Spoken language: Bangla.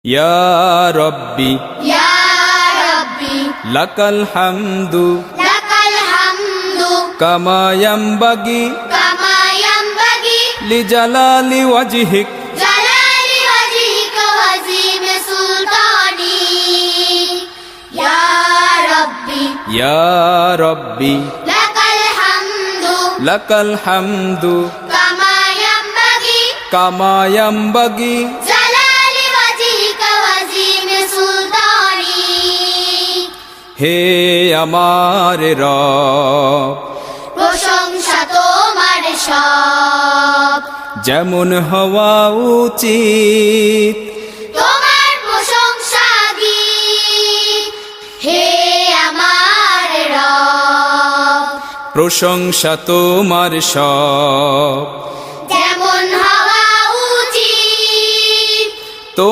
ইয়া রব্বি ইয়া রাব্বি লাকাল হামদু লাকাল হামদু কামা ইয়ানবাগি কামা ইয়ানবাগি লিজালালি ওয়াজহিক জালালি ওয়াজহিকা ওয়া আযীম সুলতানি ইয়া রাব্বি ইয়া রব্বি লাকাল হামদু লাকাল হামদু কামা ইয়ানবাগি কামা ইয়ানবাগি জালালি ওয়াজহিকা ওয়া আযীম সুলতানি হে আমার রব প্রশংসা তোমার সব যেমন হওয়া উচিত তোমার প্রশংসা গীত হে আমার রব প্রশংসা তোমার সব